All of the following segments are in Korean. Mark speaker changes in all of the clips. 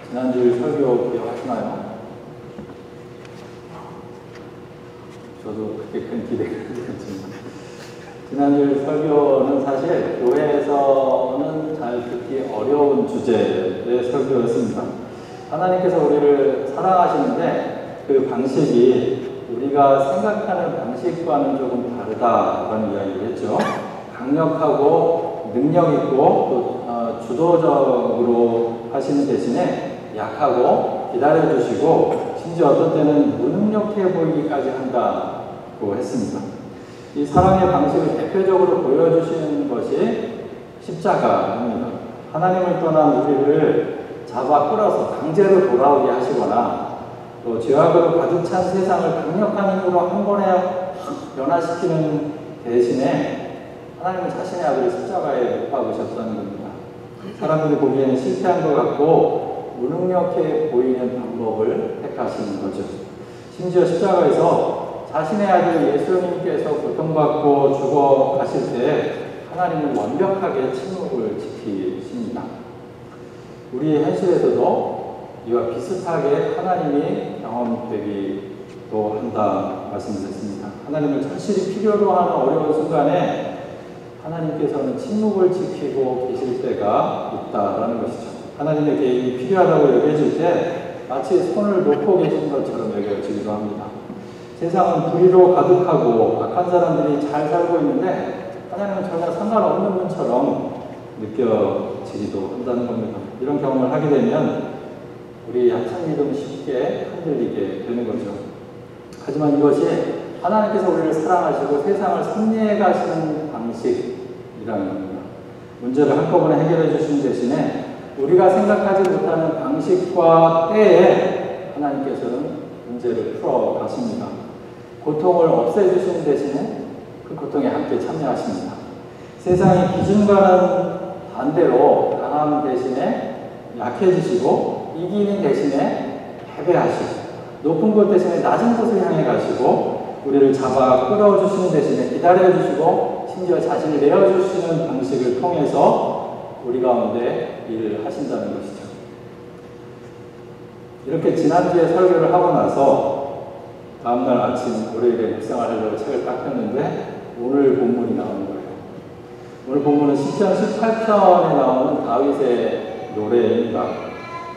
Speaker 1: 지난주 설교 기억하시나요? 저도 그렇게 큰 기대가 없지만 지난주 설교는 사실 교회에서는 잘 듣기 어려운 주제의 설교였습니다. 하나님께서 우리를 사랑하시는데 그 방식이 우리가 생각하는 방식과는 조금 다르다라는 이야기를 했죠. 강력하고 능력있고 또 주도적으로 하시는 대신에 약하고 기다려주시고 심지어 어떤 때는 무능력해 보이기까지 한다고 했습니다. 이 사랑의 방식을 대표적으로 보여주시는 것이 십자가입니다. 하나님을 떠난 우리를 잡아 끌어서 강제로 돌아오게 하시거나 또 죄악으로 가득 찬 세상을 강력한 힘으로 한 번에 변화시키는 대신에 하나님은 자신의 아들을 십자가에 못 박으셨다는 겁니다. 사람들이 보기에는 실패한 것 같고 무능력해 보이는 방법을 택하시는 거죠. 심지어 십자가에서 자신의 아들 예수님께서 고통받고 죽어가실 때 하나님은 완벽하게 침묵을 지키십니다. 우리의 현실에서도 이와 비슷하게 하나님이 경험되기도 한다 말씀드렸습니다. 하나님을 절실히 필요로 하는 어려운 순간에 하나님께서는 침묵을 지키고 계실 때가 있다라는 것이죠. 하나님의 개입이 필요하다고 여겨질 때 마치 손을 놓고 계신 것처럼 여겨지기도 합니다. 세상은 불의로 가득하고 악한 사람들이 잘 살고 있는데 하나님은 전혀 상관없는 분처럼 느껴지기도 한다는 겁니다. 이런 경험을 하게 되면 우리 약한 믿음은 쉽게 흔들리게 되는 거죠. 하지만 이것이 하나님께서 우리를 사랑하시고 세상을 섭리해 가시는 방식이라는 겁니다. 문제를 한꺼번에 해결해 주시는 대신에 우리가 생각하지 못하는 방식과 때에 하나님께서는 문제를 풀어 가십니다. 고통을 없애주시는 대신에 그 고통에 함께 참여하십니다. 세상의 기준과는 반대로 강함 대신에 약해지시고 이기는 대신에 패배하시고 높은 곳 대신에 낮은 곳을 향해 가시고 우리를 잡아 끌어주시는 대신에 기다려주시고 심지어 자신을 내어주시는 방식을 통해서 우리 가운데 일을 하신다는 것이죠. 이렇게 지난주에 설교를 하고 나서 다음날 아침 월요일에 묵상을 하려고 책을 딱 폈는데 오늘 본문이 나오는 거예요. 오늘 본문은 시편 18편에 나오는 다윗의 노래입니다.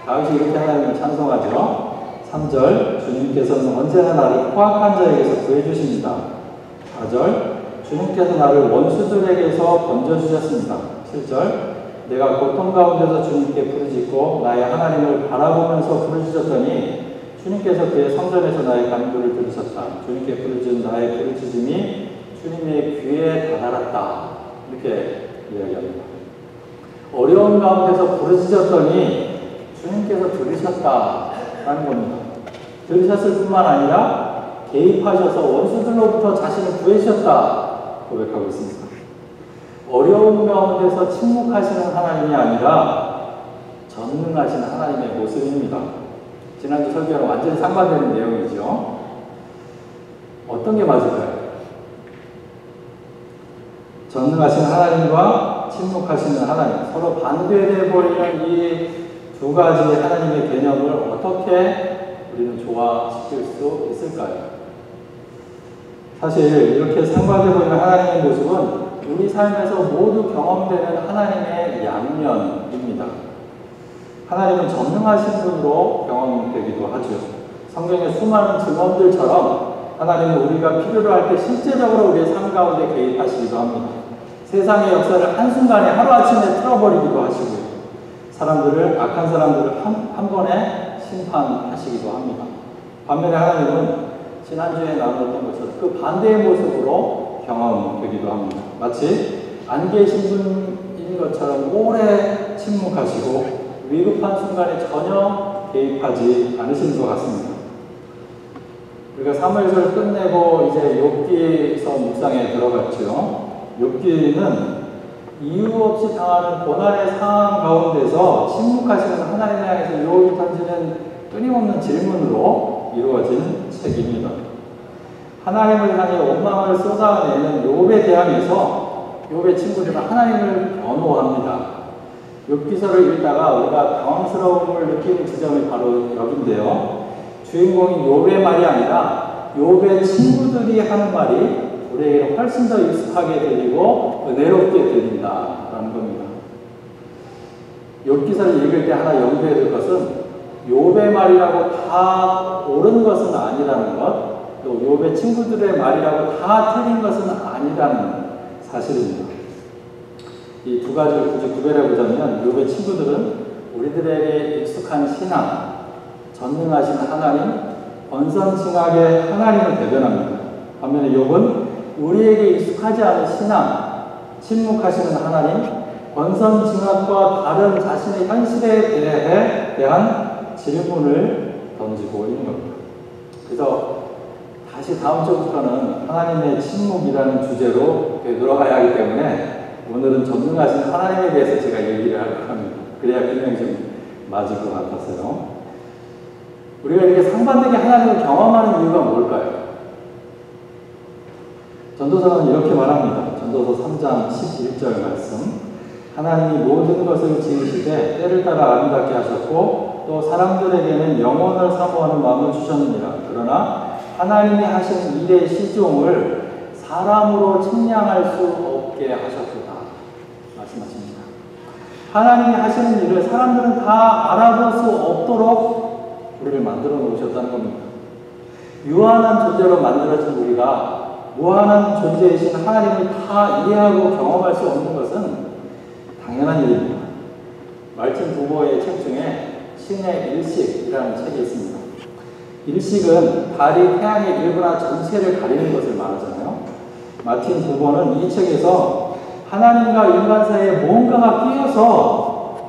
Speaker 1: 다윗이 이렇게 하나님을 찬송하죠. 3절 주님께서는 언제나 나를 포악한 자에게서 구해주십니다. 4절 주님께서 나를 원수들에게서 건져주셨습니다. 7절 내가 고통 가운데서 주님께 부르짖고 나의 하나님을 바라보면서 부르짖었더니 주님께서 그의 성전에서 나의 간구를 들으셨다. 주님께 부르짖은 나의 부르짖음이 주님의 귀에 다다랐다. 이렇게 이야기합니다. 어려운 가운데서 부르짖었더니 주님께서 들으셨다라는 겁니다. 들으셨을 뿐만 아니라 개입하셔서 원수들로부터 자신을 구해주셨다 고백하고 있습니다. 어려운 가운데서 침묵하시는 하나님이 아니라 전능하신 하나님의 모습입니다. 지난주 설교랑 완전히 상반되는 내용이죠. 어떤 게 맞을까요? 전능하신 하나님과 침묵하시는 하나님, 서로 반대되어 버리는 이 두 가지의 하나님의 개념을 어떻게 우리는 조화시킬 수 있을까요? 사실 이렇게 상반되어 보이는 하나님의 모습은 우리 삶에서 모두 경험되는 하나님의 양면입니다. 하나님은 전능하신 분으로 경험되기도 하죠. 성경의 수많은 증언들처럼 하나님은 우리가 필요로 할 때 실제적으로 우리의 삶 가운데 개입하시기도 합니다. 세상의 역사를 한순간에 하루아침에 틀어버리기도 하시고요. 악한 사람들을 한 번에 심판하시기도 합니다. 반면에 하나님은 지난주에 나눴던 것처럼 그 반대의 모습으로 경험되기도 합니다. 마치 안 계신 분인 것처럼 오래 침묵하시고 위급한 순간에 전혀 개입하지 않으시는 것 같습니다. 우리가 사무엘서를 끝내고 이제 욥기서 묵상에 들어갔죠. 욥기는 이유 없이 당하는 고난의 상황 가운데서 침묵하시는 하나님을 향해서 욥이 던지는 끊임없는 질문으로 이루어진 책입니다. 하나님을 향해 원망을 쏟아내는 욥에 대항해서 욥의 친구들은 하나님을 변호합니다. 욥기서를 읽다가 우리가 당황스러움을 느끼는 지점이 바로 여기인데요. 주인공이 욥의 말이 아니라 욥의 친구들이 하는 말이 우리에게 훨씬 더 익숙하게 들리고 은혜롭게 들린다라는 겁니다. 욥기서를 읽을 때 하나 염두에 둘 것은 욥의 말이라고 다 옳은 것은 아니라는 것, 또 욥의 친구들의 말이라고 다 틀린 것은 아니라는 사실입니다. 이 두 가지를 굳이 구별해 보자면 욥의 친구들은 우리들에게 익숙한 신앙, 전능하신 하나님, 번선징악의 하나님을 대변합니다. 반면에 욥은 우리에게 익숙하지 않은 신앙, 침묵하시는 하나님, 번선징악과 다른 자신의 현실에 대한 질문을 던지고 있는 겁니다. 그래서 다시 다음 주부터는 하나님의 침묵이라는 주제로 들어가야 하기 때문에 오늘은 전능하신 하나님에 대해서 제가 얘기를 하려고 합니다. 그래야 균형이 좀 맞을 것 같았어요. 우리가 이렇게 상반되게 하나님을 경험하는 이유가 뭘까요? 전도서는 이렇게 말합니다. 전도서 3장 11절 말씀. 하나님이 모든 것을 지으시되 때를 따라 아름답게 하셨고 또 사람들에게는 영원을 사모하는 마음을 주셨느니라. 그러나 하나님이 하신 일의 시종을 사람으로 측량할 수 없게 하셨도다. 말씀하십니다. 하나님이 하시는 일을 사람들은 다 알아볼 수 없도록 우리를 만들어 놓으셨다는 겁니다. 유한한 존재로 만들어진 우리가 무한한 존재이신 하나님을 다 이해하고 경험할 수 없는 것은 당연한 일입니다. 말틴 부버의 책 중에 신의 일식이라는 책이 있습니다. 일식은 달이 태양의 일부나 전체를 가리는 것을 말하잖아요. 마틴 부버는 이 책에서 하나님과 인간 사이에 뭔가가 끼어서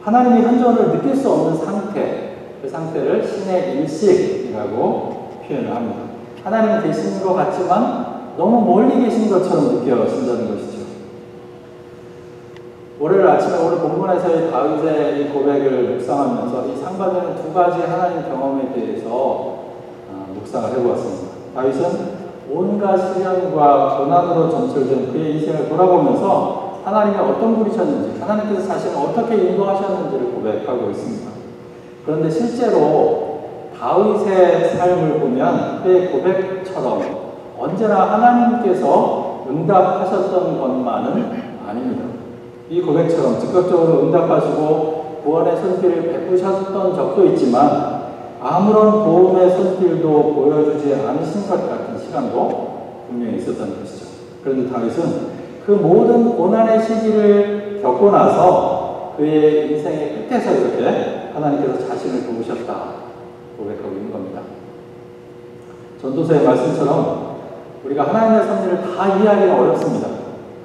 Speaker 1: 하나님의 현존을 느낄 수 없는 상태, 그 상태를 신의 일식이라고 표현을 합니다. 하나님은 계신 것 같지만 너무 멀리 계신 것처럼 느껴진다는 것이죠. 월요일 아침에 오늘 본문에서의 다윗의 이 고백을 묵상하면서 이 상반되는 두 가지 하나님 경험에 대해서 묵상을 해보았습니다. 다윗은 온갖 시련과 고난으로 점철된 그의 인생을 돌아보면서 하나님이 어떤 분이셨는지, 하나님께서 자신을 어떻게 인도하셨는지를 고백하고 있습니다. 그런데 실제로 다윗의 삶을 보면 그의 고백처럼 언제나 하나님께서 응답하셨던 것만은 아닙니다. 이 고백처럼 즉각적으로 응답하시고 구원의 손길을 베푸셨던 적도 있지만 아무런 도움의 손길도 보여주지 않으신 것 같은 시간도 분명히 있었던 것이죠. 그런데 다윗은 그 모든 고난의 시기를 겪고 나서 그의 인생의 끝에서 이렇게 하나님께서 자신을 도우셨다 고백하고 있는 겁니다. 전도서의 말씀처럼 우리가 하나님의 섭리를 다 이해하기는 어렵습니다.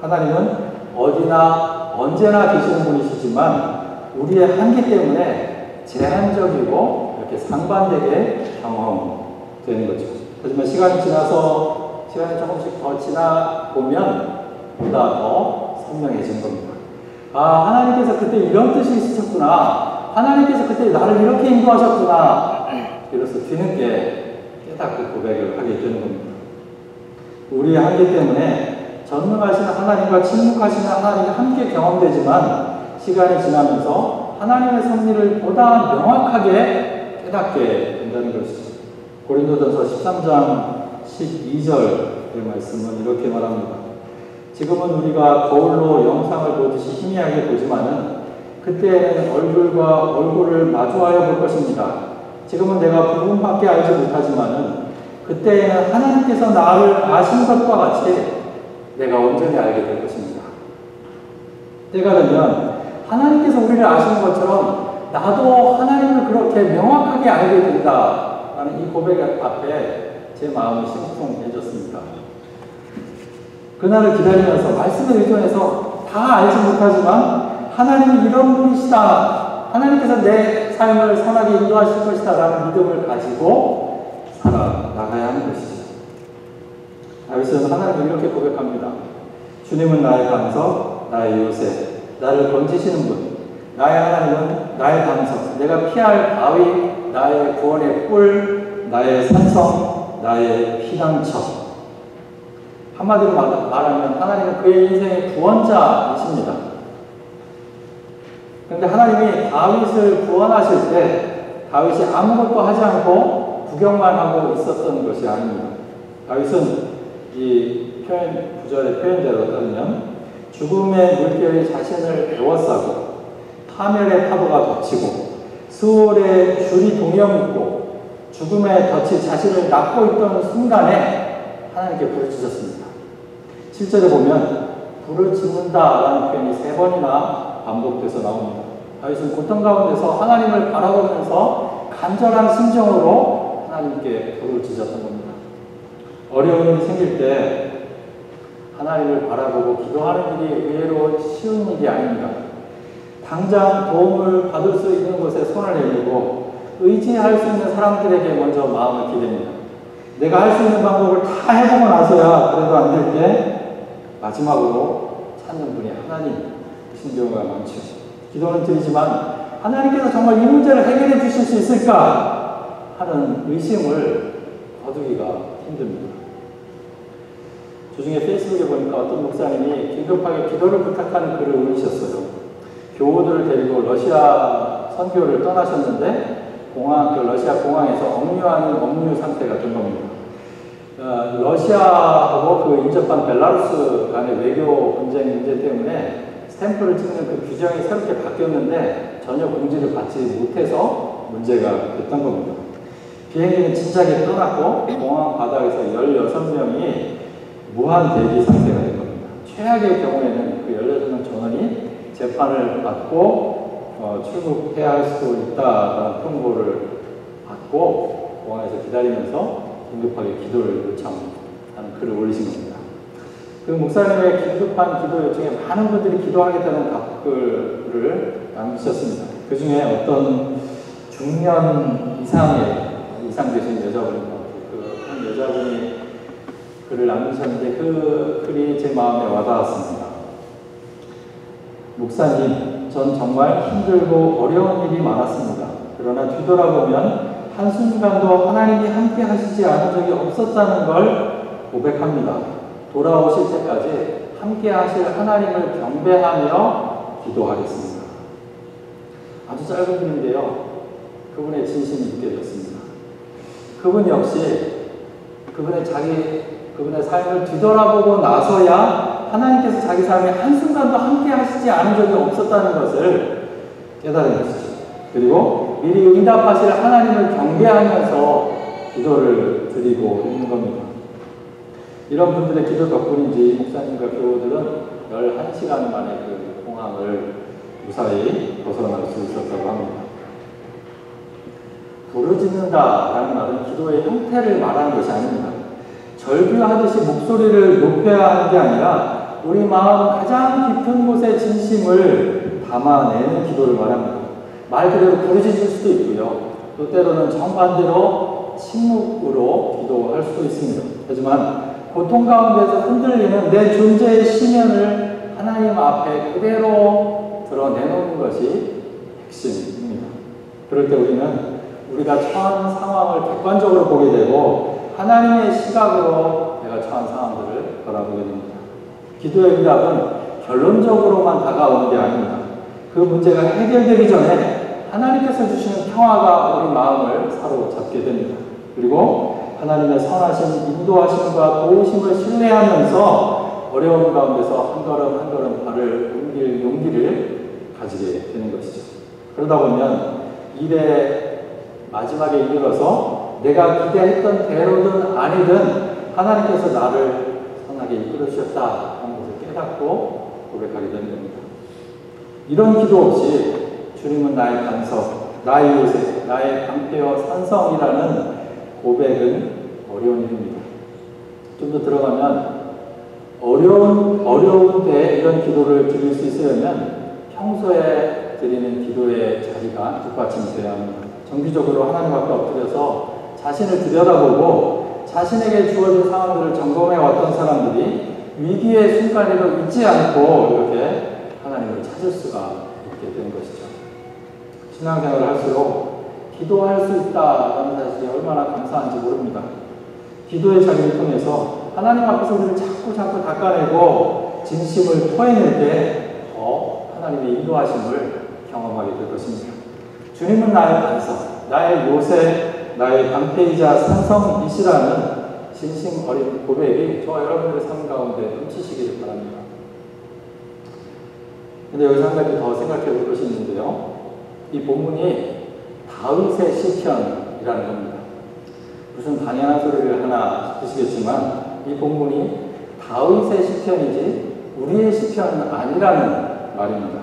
Speaker 1: 하나님은 어디나 언제나 계시는 분이시지만 우리의 한계 때문에 제한적이고 이렇게 상반되게 경험되는 거죠. 하지만 시간이 조금씩 더 지나 보면 보다 더 선명해진 겁니다. 아, 하나님께서 그때 이런 뜻이 있으셨구나. 하나님께서 그때 나를 이렇게 인도하셨구나. 이로써 뒤늦게 깨닫고 고백을 하게 되는 겁니다. 우리의 한계 때문에 전능하신 하나님과 침묵하시는 하나님이 함께 경험되지만 시간이 지나면서 하나님의 섭리를 보다 명확하게 깨닫게 된다는 것이죠. 고린도전서 13장 12절의 말씀은 이렇게 말합니다. 지금은 우리가 거울로 영상을 보듯이 희미하게 보지만은 그때에는 얼굴과 얼굴을 마주하여 볼 것입니다. 지금은 내가 부분밖에 알지 못하지만은 그때에는 하나님께서 나를 아신 것과 같이 내가 온전히 알게 될 것입니다. 때가 되면 하나님께서 우리를 아시는 것처럼 나도 하나님을 그렇게 명확하게 알게 된다라는 이 고백 앞에 제 마음이 심쿵해졌습니다. 그날을 기다리면서 말씀에 의존해서 다 알지 못하지만 하나님이 이런 분이시다. 하나님께서 내 삶을 선하게 인도하실 것이다 라는 믿음을 가지고 살아나가야 하는 것이죠. 다윗은 하나님을 이렇게 고백합니다. 주님은 나의 반석, 나의 요새, 나를 건지시는 분. 나의 하나님은 나의 반석, 내가 피할 바위, 나의 구원의 뿔, 나의 산성, 나의 피난처. 한마디로 말하면 하나님은 그의 인생의 구원자이십니다. 그런데 하나님이 다윗을 구원하실 때 다윗이 아무것도 하지 않고 구경만 하고 있었던 것이 아닙니다. 다윗은 이 구절의 표현대로 따르면 죽음의 물결이 자신을 에워싸고 파멸의 파도가 덮치고 스올의 줄이 동여붙고 죽음의 덫이 자신을 낳고 있던 순간에 하나님께 부르짖었습니다. 7절에 보면 부르짖는다라는 표현이 3번이나 반복돼서 나옵니다. 다윗은 고통 가운데서 하나님을 바라보면서 간절한 심정으로 하나님께 부르짖었던 겁니다. 어려운 일이 생길 때 하나님을 바라보고 기도하는 일이 의외로 쉬운 일이 아닙니다. 당장 도움을 받을 수 있는 곳에 손을 내밀고 의지할 수 있는 사람들에게 먼저 마음을 기댑니다. 내가 할 수 있는 방법을 다 해보고 나서야 그래도 안 될 때 마지막으로 찾는 분이 하나님이신 경우가 많죠. 기도는 드리지만 하나님께서 정말 이 문제를 해결해 주실 수 있을까 하는 의심을 거두기가 힘듭니다. 주중에 페이스북에 보니까 어떤 목사님이 긴급하게 기도를 부탁하는 글을 올리셨어요. 교우들을 데리고 러시아 선교를 떠나셨는데 러시아 공항에서 억류 상태가 된 겁니다. 러시아하고 그 인접한 벨라루스 간의 외교 분쟁 문제 때문에 스탬프를 찍는 그 규정이 새롭게 바뀌었는데 전혀 공지를 받지 못해서 문제가 됐던 겁니다. 비행기는 진작에 떠났고 공항 바닥에서 16명이 무한 대기 상태가 된 겁니다. 최악의 경우에는 그 16명 전원이 재판을 받고 출국해야 할 수도 있다라는 통보를 받고 공항에서 기다리면서 긴급하게 기도를 요청하는 글을 올리신 겁니다. 그 목사님의 긴급한 기도 요청에 많은 분들이 기도하겠다는 답글을 남기셨습니다. 그 중에 어떤 중년 이상 되신 여자분인 것 같아요. 한 여자분이 글을 남기셨는데 그 글이 제 마음에 와닿았습니다. 목사님, 전 정말 힘들고 어려운 일이 많았습니다. 그러나 뒤돌아보면 한순간도 하나님이 함께 하시지 않은 적이 없었다는 걸 고백합니다. 돌아오실 때까지 함께 하실 하나님을 경배하며 기도하겠습니다. 아주 짧은 글인데요. 그분의 진심이 느껴졌습니다. 그분 역시 그분의 삶을 뒤돌아보고 나서야 하나님께서 자기 삶에 한순간도 함께 하시지 않은 적이 없었다는 것을 깨달은 것이죠. 그리고 미리 응답하실 하나님을 경배하면서 기도를 드리고 있는 겁니다. 이런 분들의 기도 덕분인지 목사님과 교우들은 11시간 만에 그 공항을 무사히 벗어날 수 있었다고 합니다. 부르짖는다라는 말은 기도의 형태를 말하는 것이 아닙니다. 절규하듯이 목소리를 높여야 하는 게 아니라 우리 마음 가장 깊은 곳에 진심을 담아내는 기도를 말합니다. 말 그대로 부르짖을 수도 있고요. 또 때로는 정반대로 침묵으로 기도할 수도 있습니다. 하지만 고통 가운데서 흔들리는 내 존재의 심연을 하나님 앞에 그대로 드러내놓는 것이 핵심입니다. 그럴 때 우리는 우리가 처한 상황을 객관적으로 보게 되고 하나님의 시각으로 내가 처한 상황들을 바라보게 됩니다. 기도의 응답은 결론적으로만 다가오는 게 아닙니다. 그 문제가 해결되기 전에 하나님께서 주시는 평화가 우리 마음을 사로잡게 됩니다. 그리고 하나님의 선하신 인도하심과 도우심을 신뢰하면서 어려운 가운데서 한 걸음 한 걸음 발을 옮길 용기를 가지게 되는 것이죠. 그러다 보면 일의 마지막에 이르러서 내가 기대했던 대로든 아니든 하나님께서 나를 선하게 이끌어 주셨다 하는 것을 깨닫고 고백하게 되는 겁니다. 이런 기도 없이 주님은 나의 반석, 나의 요새, 나의 방패와 산성이라는 고백은 어려운 일입니다. 좀 더 들어가면 어려운 때 이런 기도를 드릴 수 있으려면 평소에 드리는 기도의 자리가 뒷받침이 되어야 합니다. 정기적으로 하나님 앞에 엎드려서 자신을 들여다보고 자신에게 주어진 상황들을 점검해 왔던 사람들이 위기의 순간에도 잊지 않고 이렇게 하나님을 찾을 수가 있게 된 것이죠. 신앙생활을 할수록 기도할 수 있다는 사실이 얼마나 감사한지 모릅니다. 기도의 자리를 통해서 하나님 앞에서 우리를 자꾸 닦아내고 진심을 토해낼 때 더 하나님의 인도하심을 경험하게 될 것입니다. 주님은 나의 반석, 나의 요새, 나의 방패이자 산성이시라는 진심 어린 고백이 저와 여러분들의 삶 가운데 넘치시기를 바랍니다. 근데 여기서 한 가지 더 생각해 볼 것이 있는데요. 이 본문이 다윗의 시편이라는 겁니다. 무슨 당연한 소리를 하나 싶으시겠지만 이 본문이 다윗의 시편이지 우리의 시편은 아니라는 말입니다.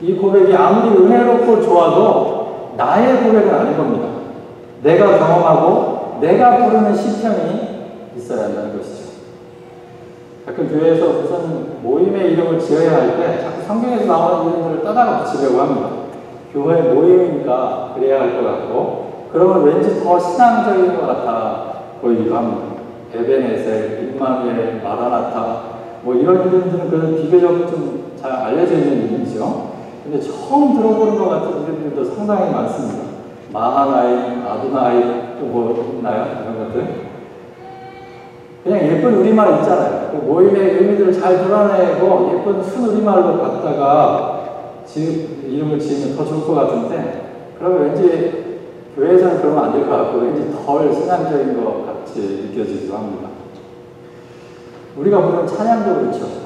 Speaker 1: 이 고백이 아무리 은혜롭고 좋아도 나의 고백은 아닌 겁니다. 내가 경험하고 내가 부르는 시편이 있어야 한다는 것이죠. 가끔 교회에서 무슨 모임의 이름을 지어야 할 때 자꾸 성경에서 나오는 이름들을 따다가 붙이려고 합니다. 교회 모임이니까 그래야 할 것 같고 그러면 왠지 더 신앙적인 것 같아 보이기도 합니다. 에베네셀, 임마누엘, 마라나타 뭐 이런 이름들은 그래도 비교적 좀 잘 알려져 있는 이름이죠. 근데 처음 들어보는 것 같은 이름들도 상당히 많습니다. 마하나임, 아두나임, 또 뭐 있나요? 이런 것들. 그냥 예쁜 우리말 있잖아요. 그 모임의 의미들을 잘 드러내고 예쁜 순우리말로 갖다가 이름을 지으면 더 좋을 것 같은데 그러면 왠지 교회에서는 그러면 안 될 것 같고 왠지 덜 신앙적인 것 같이 느껴지기도 합니다. 우리가 부르는 찬양도 그렇죠.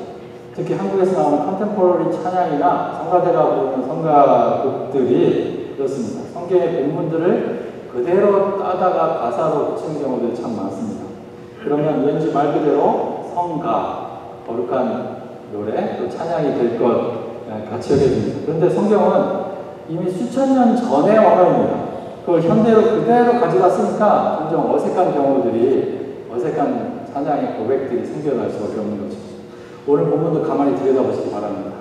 Speaker 1: 특히 한국에서 나오는 컨템포러리 찬양이나 성가대가 부르는 성가곡들이 그렇습니다. 성경의 본문들을 그대로 따다가 가사로 붙이는 경우들이 참 많습니다. 그러면 왠지 말 그대로 성가, 거룩한 노래, 또 찬양이 될 것 같이 여겨집니다. 그런데 성경은 이미 수천 년 전의 언어입니다. 그걸 현대로 그대로 가져다 쓰니까 점점 어색한 경우들이, 어색한 찬양의 고백들이 생겨날 수밖에 없는 거죠. 오늘 본문도 가만히 들여다보시기 바랍니다.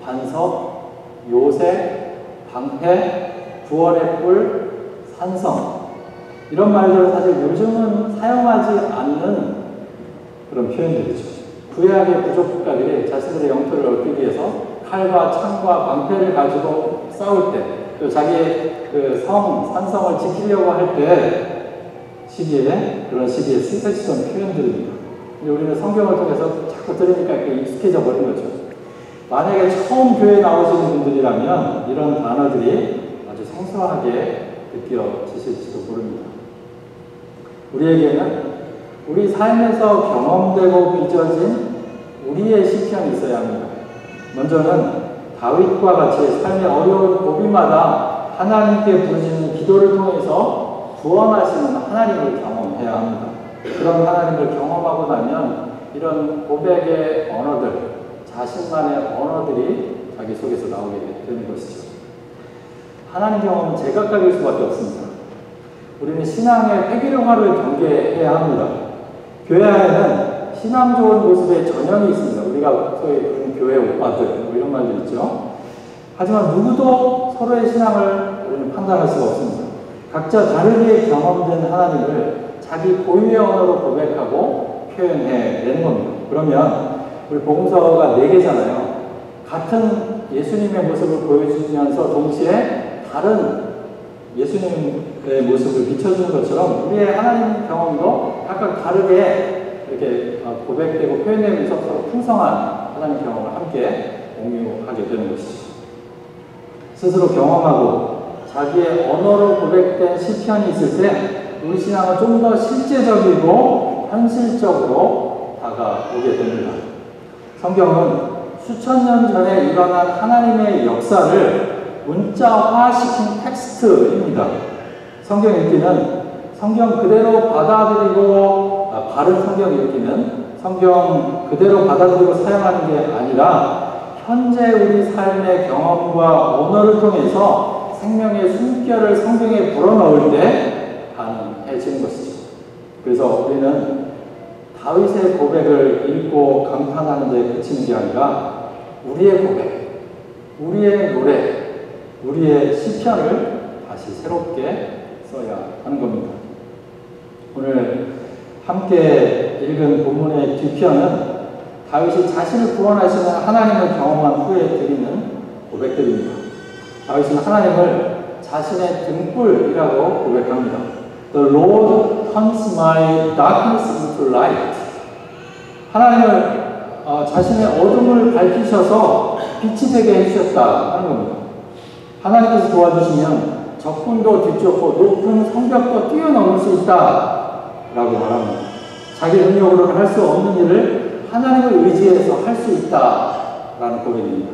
Speaker 1: 반석, 요새, 방패, 구원의 뿔, 산성 이런 말들은 사실 요즘은 사용하지 않는 그런 표현들이죠. 구약의 부족 국가들이 자신들의 영토를 얻기 위해서 칼과 창과 방패를 가지고 싸울 때, 또 자기의 그 산성을 지키려고 할 때 그런 시기에 쓰여지던 표현들입니다. 근데 우리는 성경을 통해서 자꾸 들으니까 익숙해져 버린 거죠. 만약에 처음 교회에 나오시는 분들이라면 이런 단어들이 아주 생소하게 느껴지실지도 모릅니다. 우리에게는 우리 삶에서 경험되고 빚어진 우리의 시편이 있어야 합니다. 먼저는 다윗과 같이 삶의 어려운 고비마다 하나님께 부르짖는 기도를 통해서 구원하시는 하나님을 경험해야 합니다. 그런 하나님을 경험하고 나면 이런 고백의 언어들, 자신만의 언어들이 자기 속에서 나오게 되는 것이죠. 하나님 경험은 제각각일 수밖에 없습니다. 우리는 신앙의 회귀령화를 경계해야 합니다. 교회 안에는 신앙 좋은 모습의 전형이 있습니다. 우리가 소위 부르는 교회 오빠들 뭐 이런 말도 있죠. 하지만 누구도 서로의 신앙을 우리는 판단할 수가 없습니다. 각자 다르게 경험된 하나님을 자기 고유의 언어로 고백하고 표현해내는 겁니다. 그러면 우리 복음서가 4개잖아요. 같은 예수님의 모습을 보여주면서 동시에 다른 예수님의 모습을 비춰주는 것처럼 우리의 하나님 경험도 각각 다르게 이렇게 고백되고 표현되면서 서로 풍성한 하나님 경험을 함께 공유하게 되는 것이죠. 스스로 경험하고 자기의 언어로 고백된 시편이 있을 때 우리 신앙은 좀 더 실제적이고 현실적으로 다가오게 됩니다. 성경은 수천 년 전에 일어난 하나님의 역사를 문자화시킨 텍스트입니다. 성경 읽기는 성경 그대로 받아들이고 바른 성경 읽기는 성경 그대로 받아들이고 사용하는 게 아니라 현재 우리 삶의 경험과 언어를 통해서 생명의 숨결을 성경에 불어넣을 때 가능해지는 것이죠. 그래서 우리는 다윗의 고백을 읽고 감탄하는 데 그치는 게 아니라 우리의 고백, 우리의 노래, 우리의 시편을 다시 새롭게 써야 하는 겁니다. 오늘 함께 읽은 본문의 뒤편은 다윗이 자신을 구원하시는 하나님을 경험한 후에 드리는 고백들입니다. 다윗은 하나님을 자신의 등불이라고 고백합니다. The Lord turns my darkness into light. 하나님을 자신의 어둠을 밝히셔서 빛이 되게 해주셨다 하는 겁니다. 하나님께서 도와주시면 적군도 뒤쫓고 높은 성벽도 뛰어넘을 수 있다 라고 말합니다. 자기 능력으로는 할 수 없는 일을 하나님을 의지해서 할 수 있다 라는 고백입니다.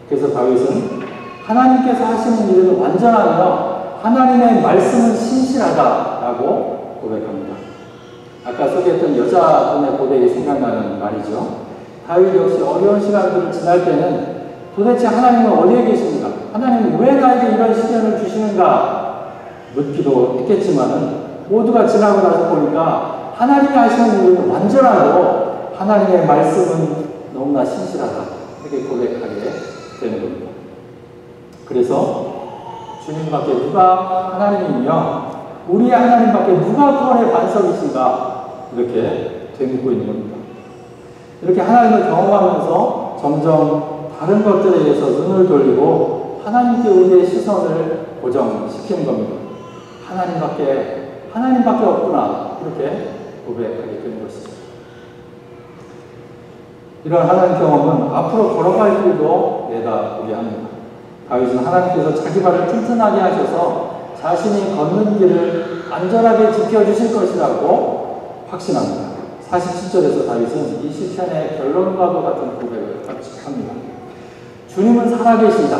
Speaker 1: 그래서 다윗은 하나님께서 하시는 일은 완전하며 하나님의 말씀은 신실하다 라고 고백합니다. 아까 소개했던 여자분의 고백이 생각나는 말이죠. 다윗 역시 어려운 시간들을 지날 때는 도대체 하나님은 어디에 계십니까? 하나님은 왜 나에게 이런 시련을 주시는가? 묻기도 했겠지만은 모두가 지나고 나서 보니까 하나님이 하시는 일은 완전하고 하나님의 말씀은 너무나 신실하다. 이렇게 고백하게 되는 겁니다. 그래서 주님밖에 누가 하나님이며 우리의 하나님밖에 누가 구원의 반석이신가? 이렇게 되묻고 있는 겁니다. 이렇게 하나님을 경험하면서 점점 다른 것들에 의해서 눈을 돌리고 하나님께 우리의 시선을 고정시키는 겁니다. 하나님밖에 없구나. 이렇게 고백하게 되는 것이죠. 이런 하나님 경험은 앞으로 걸어갈 길도 내다보게 합니다. 다윗은 하나님께서 자기 발을 튼튼하게 하셔서 자신이 걷는 길을 안전하게 지켜주실 것이라고 확신합니다. 47절에서 다윗은 이 시편의 결론과도 같은 고백을 합니다. 주님은 살아계신다.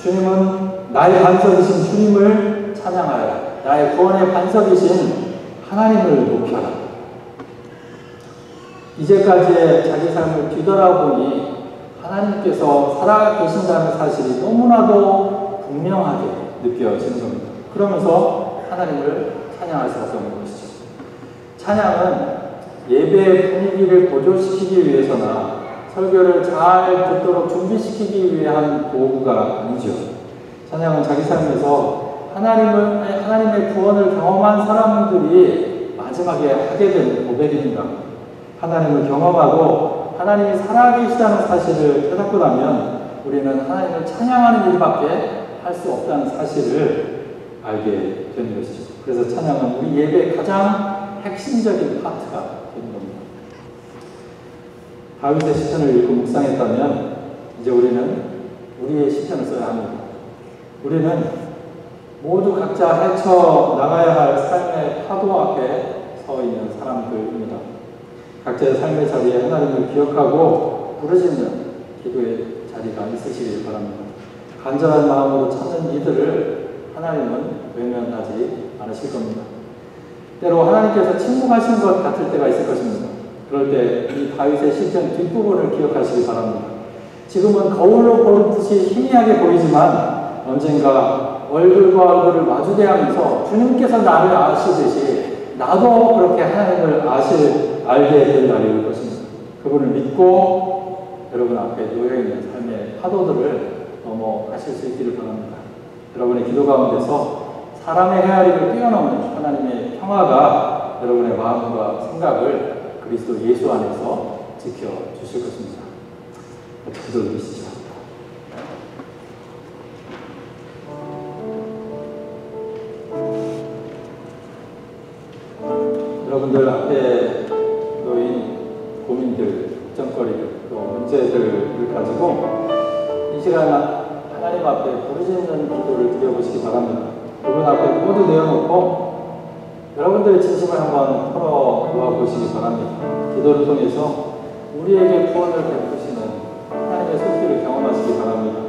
Speaker 1: 주님은 나의 반석이신 주님을 찬양하여라. 나의 구원의 반석이신 하나님을 높여라. 이제까지의 자기 삶을 뒤돌아보니 하나님께서 살아계신다는 사실이 너무나도 분명하게 느껴지는 겁니다. 그러면서 하나님을 찬양할 수가 없는 것이죠. 찬양은 예배의 분위기를 고조시키기 위해서나 설교를 잘 듣도록 준비시키기 위한 도구가 아니죠. 찬양은 자기 삶에서 하나님의 구원을 경험한 사람들이 마지막에 하게 되는 고백입니다. 하나님을 경험하고 하나님이 살아계시다는 사실을 깨닫고 나면 우리는 하나님을 찬양하는 일밖에 할 수 없다는 사실을 알게 되는 것이죠. 그래서 찬양은 우리 예배의 가장 핵심적인 파트가 되는 겁니다. 다윗의 시편을 읽고 묵상했다면 이제 우리는 우리의 시편을 써야 합니다. 우리는 모두 각자 헤쳐나가야 할 삶의 파도 앞에 서 있는 사람들입니다. 각자의 삶의 자리에 하나님을 기억하고 부르짖는 기도의 자리가 있으시길 바랍니다. 간절한 마음으로 찾는 이들을 하나님은 외면하지 않으실 겁니다. 때로 하나님께서 침묵하신 것 같을 때가 있을 것입니다. 그럴 때 이 다윗의 시편 뒷부분을 기억하시기 바랍니다. 지금은 거울로 보는 듯이 희미하게 보이지만 언젠가 얼굴과 얼굴을 마주대하면서 주님께서 나를 아시듯이 나도 그렇게 하나님을 알게 될 날이 올 것입니다. 그분을 믿고 여러분 앞에 놓여있는 삶의 파도들을 넘어가실 수 있기를 바랍니다. 여러분의 기도 가운데서 사람의 헤아림을 뛰어넘는 하나님의 평화가 여러분의 마음과 생각을 그리스도 예수 안에서 지켜주실 것입니다. 기도를 드리시죠. 여러분들 앞에 놓인 고민들, 걱정거리들, 또 문제들을 가지고 이 시간 하나님 앞에 부르짖는 기도를 드려보시기 바랍니다. 그분 앞에 모두 내어놓고 여러분들의 진심을 한번 털어놓아 보시기 바랍니다. 기도를 통해서 우리에게 구원을 베푸시는 하나님의 손길을 경험하시기 바랍니다.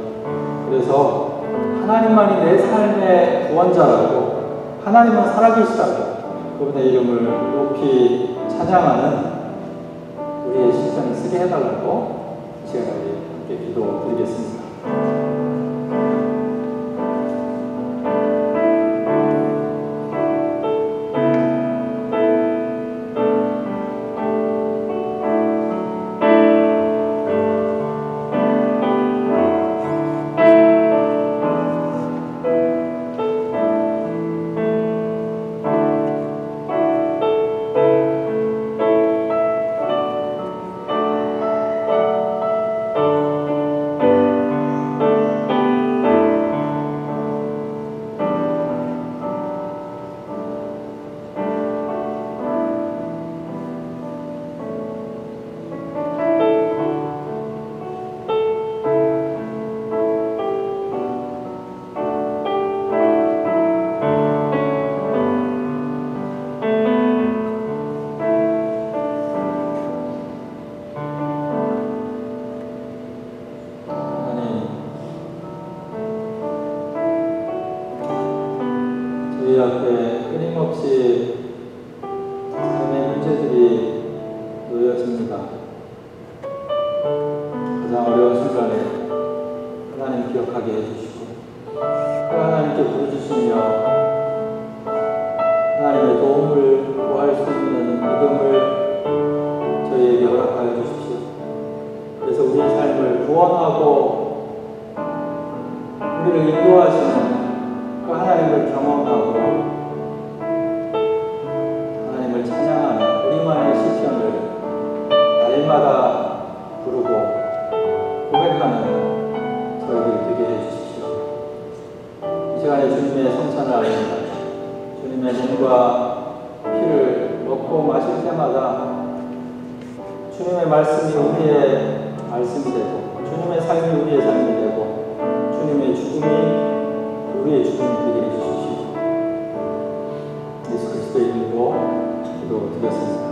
Speaker 1: 그래서 하나님만이 내 삶의 구원자라고, 하나님은 살아계시다고 그분의 이름을 높이 찬양하는 우리의 시편을 쓰게 해달라고 이 시간에 함께 기도 드리겠습니다. 언제나 어려운 순간에 하나님 기억하게 해주시고 또 하나님께 부르주시며 하나님의 도움을 구할 수 있는 믿음을 저희에게 허락하여 주십시오. 그래서 우리의 삶을 구원하고 우리를 인도하시는 그 하나님을 경험하고 하나님을 찬양하는 우리만의 시편을 날마다 부르고 고백하는 저희들이 되게 해주십시오. 이 시간에 주님의 성찬을 알립니다. 주님의 몸과 피를 먹고 마실 때마다 주님의 말씀이 우리의 말씀이 되고 주님의 삶이 우리의 삶이 되고 주님의 죽음이 우리의 죽음이 되게 해주십시오. 예수 그리스도의 이름으로 기도드렸습니다.